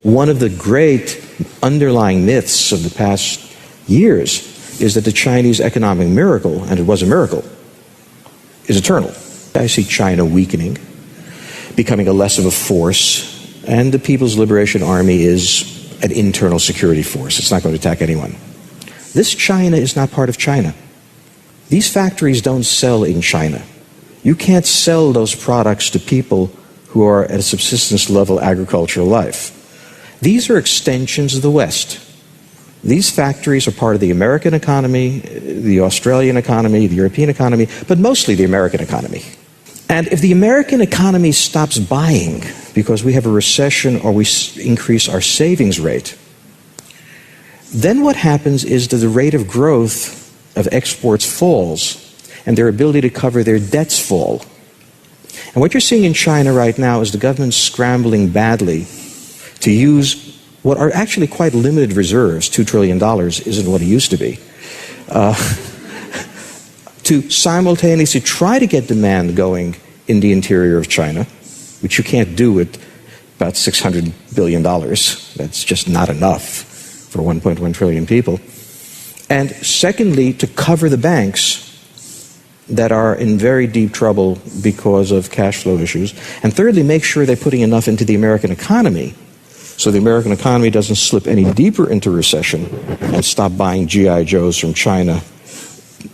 One of the great underlying myths of the past years is that the Chinese economic miracle, and it was a miracle, is eternal. I see China weakening, becoming a less of a force, and the People's Liberation Army is an internal security force. It's not going to attack anyone. This China is not part of China. These factories don't sell in China. You can't sell those products to people who are at a subsistence level agricultural life. These are extensions of the West. These factories are part of the American economy, the Australian economy, the European economy, but mostly the American economy. And if the American economy stops buying because we have a recession or we increase our savings rate, then what happens is that the rate of growth of exports falls and their ability to cover their debts fall. And what you're seeing in China right now is the government scrambling badly to use what are actually quite limited reserves. $2 trillion isn't what it used to be. To simultaneously try to get demand going in the interior of China, which you can't do with about $600 billion. That's just not enough for 1.1 trillion people. And secondly, to cover the banks that are in very deep trouble because of cash flow issues. And thirdly, make sure they're putting enough into the American economy so the American economy doesn't slip any deeper into recession and stop buying G.I. Joes from China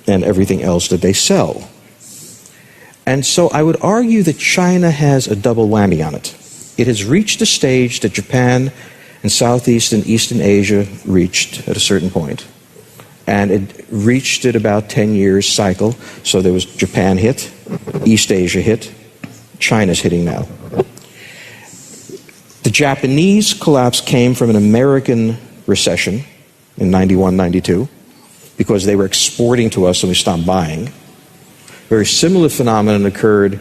and everything else that they sell. And so I would argue that China has a double whammy on it. It has reached the stage that Japan and Southeast and Eastern Asia reached at a certain point. And it reached it about 10 years cycle. So there was Japan hit, East Asia hit, China's hitting now. The Japanese collapse came from an American recession in 91, 92, because they were exporting to us and we stopped buying. Very similar phenomenon occurred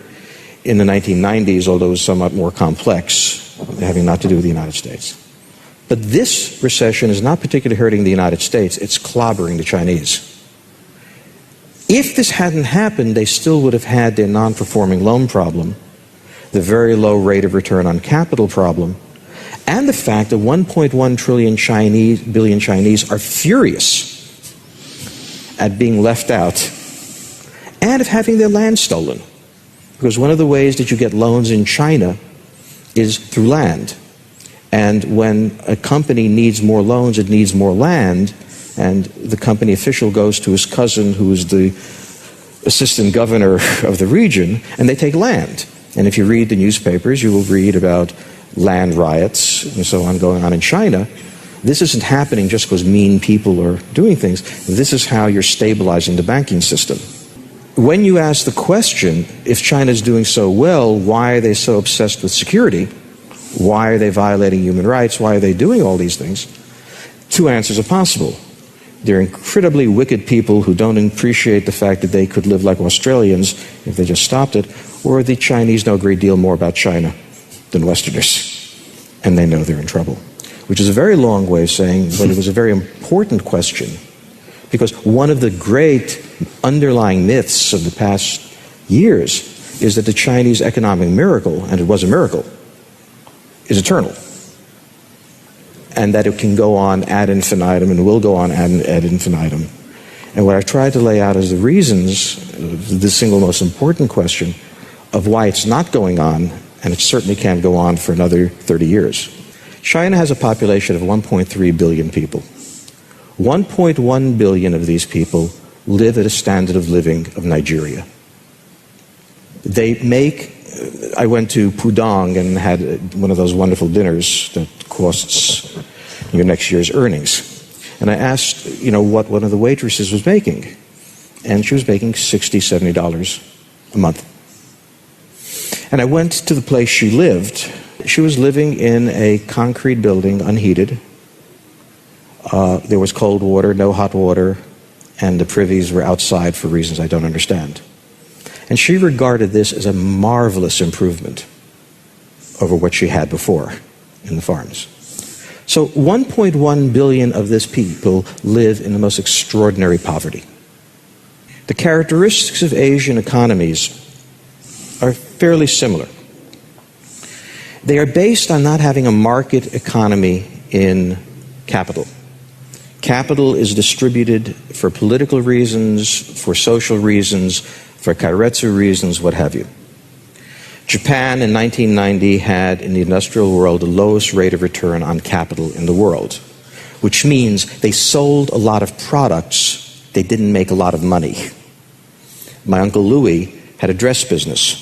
in the 1990s, although it was somewhat more complex, having not to do with the United States. But this recession is not particularly hurting the United States, it's clobbering the Chinese. If this hadn't happened, they still would have had their non-performing loan problem, the very low rate of return on capital problem, and the fact that 1.1 billion Chinese are furious at being left out and of having their land stolen. Because one of the ways that you get loans in China is through land. And when a company needs more loans, it needs more land, and the company official goes to his cousin, who is the assistant governor of the region, and they take land. And if you read the newspapers, you will read about land riots and so on going on in China. This isn't happening just because mean people are doing things. This is how you're stabilizing the banking system. When you ask the question, if China is doing so well, why are they so obsessed with security? Why are they violating human rights? Why are they doing all these things? Two answers are possible. They're incredibly wicked people who don't appreciate the fact that they could live like Australians if they just stopped it, or the Chinese know a great deal more about China than Westerners, and they know they're in trouble. Which is a very long way of saying, but it was a very important question, because one of the great underlying myths of the past years is that the Chinese economic miracle, and it was a miracle, is eternal. And that it can go on ad infinitum and will go on ad infinitum. And what I've tried to lay out is the reasons, the single most important question, of why it's not going on, and it certainly can't go on for another 30 years. China has a population of 1.3 billion people. 1.1 billion of these people live at a standard of living of Nigeria. I went to Pudong and had one of those wonderful dinners that costs your next year's earnings. And I asked, what one of the waitresses was making. And she was making $60, $70 a month. And I went to the place she lived. She was living in a concrete building, unheated. There was cold water, no hot water, and the privies were outside for reasons I don't understand. And she regarded this as a marvelous improvement over what she had before in the farms. So 1.1 billion of this people live in the most extraordinary poverty. The characteristics of Asian economies are fairly similar. They are based on not having a market economy in capital. Capital is distributed for political reasons, for social reasons, for kairetsu reasons, what have you. Japan in 1990 had, in the industrial world, the lowest rate of return on capital in the world, which means they sold a lot of products, they didn't make a lot of money. My Uncle Louis had a dress business.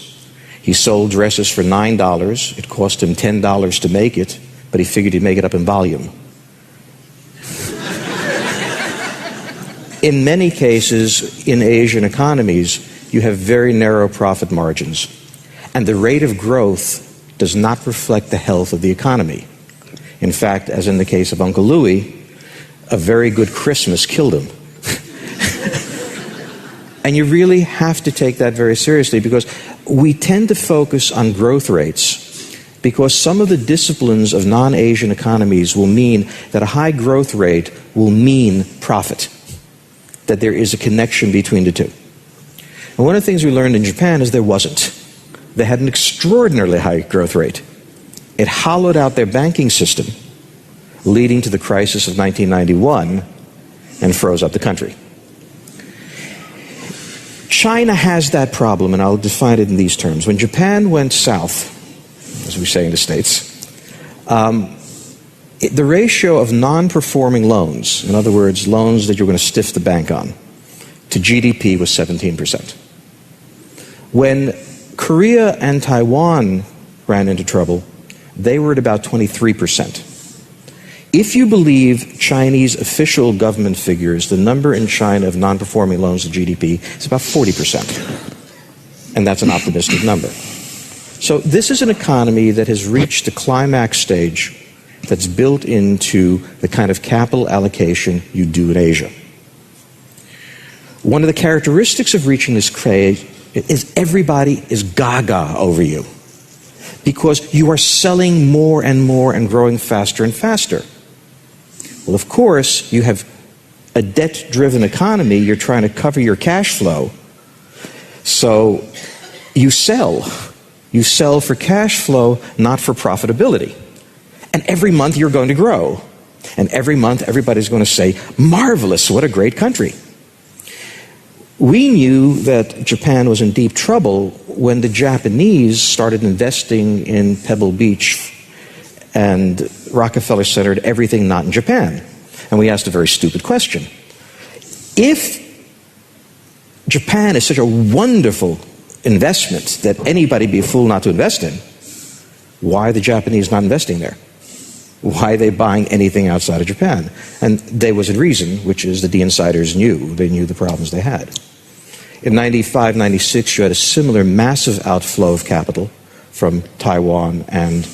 He sold dresses for $9. It cost him $10 to make it, but he figured he'd make it up in volume. In many cases, in Asian economies, you have very narrow profit margins, and the rate of growth does not reflect the health of the economy. In fact, as in the case of Uncle Louis, a very good Christmas killed him. And you really have to take that very seriously, because we tend to focus on growth rates because some of the disciplines of non-Asian economies will mean that a high growth rate will mean profit, that there is a connection between the two. And one of the things we learned in Japan is there wasn't. They had an extraordinarily high growth rate. It hollowed out their banking system, leading to the crisis of 1991 and froze up the country. China has that problem, and I'll define it in these terms. When Japan went south, as we say in the States, the ratio of non-performing loans, in other words, loans that you're going to stiff the bank on, to GDP was 17%. When Korea and Taiwan ran into trouble, they were at about 23%. If you believe Chinese official government figures, the number in China of non-performing loans to GDP is about 40%. And that's an optimistic number. So this is an economy that has reached the climax stage that's built into the kind of capital allocation you do in Asia. One of the characteristics of reaching this stage is everybody is gaga over you, because you are selling more and more and growing faster and faster. Well, of course, you have a debt-driven economy. You're trying to cover your cash flow. So you sell. You sell for cash flow, not for profitability. And every month you're going to grow. And every month everybody's going to say, marvelous, what a great country. We knew that Japan was in deep trouble when the Japanese started investing in Pebble Beach and Rockefeller Center, everything not in Japan. And we asked a very stupid question. If Japan is such a wonderful investment that anybody be a fool not to invest in, why are the Japanese not investing there? Why are they buying anything outside of Japan? And there was a reason, which is that the insiders knew. They knew the problems they had. In 95, 96, you had a similar massive outflow of capital from Taiwan and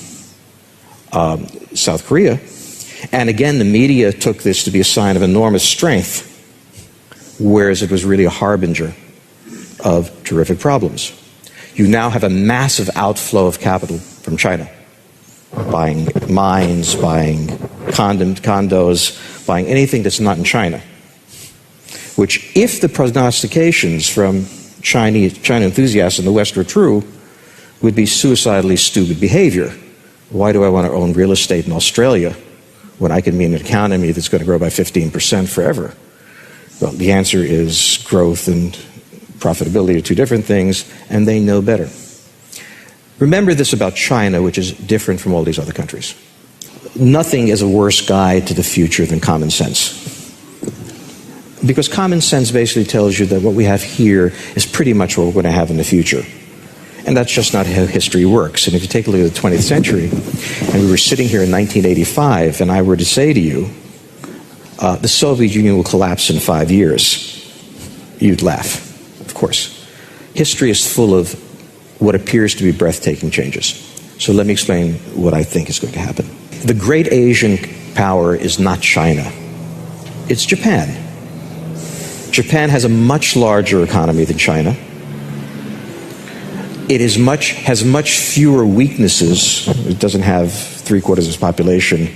South Korea. And again, the media took this to be a sign of enormous strength, whereas it was really a harbinger of terrific problems. You now have a massive outflow of capital from China, buying mines, buying condos, buying anything that's not in China, which, if the prognostications from China enthusiasts in the West were true, would be suicidally stupid behavior. Why do I want to own real estate in Australia when I can be in an economy that's going to grow by 15% forever? Well, the answer is growth and profitability are two different things, and they know better. Remember this about China, which is different from all these other countries. Nothing is a worse guide to the future than common sense. Because common sense basically tells you that what we have here is pretty much what we're going to have in the future. And that's just not how history works. And if you take a look at the 20th century, and we were sitting here in 1985, and I were to say to you, the Soviet Union will collapse in 5 years, you'd laugh, of course. History is full of what appears to be breathtaking changes. So let me explain what I think is going to happen. The great Asian power is not China. It's Japan. Japan has a much larger economy than China. It has much fewer weaknesses. It doesn't have 3/4 of its population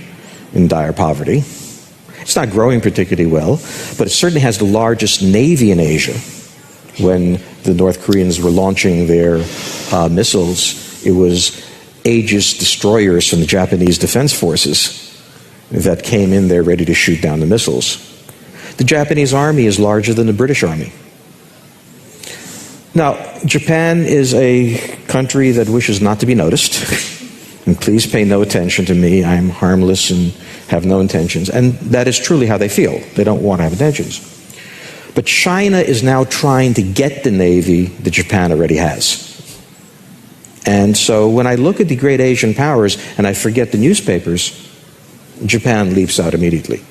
in dire poverty. It's not growing particularly well, but it certainly has the largest navy in Asia. When the North Koreans were launching their missiles, it was Aegis destroyers from the Japanese Defense Forces that came in there ready to shoot down the missiles. The Japanese army is larger than the British army. Now, Japan is a country that wishes not to be noticed. And please pay no attention to me. I'm harmless and have no intentions. And that is truly how they feel. They don't want to have intentions. But China is now trying to get the Navy that Japan already has. And so when I look at the great Asian powers and I forget the newspapers, Japan leaps out immediately.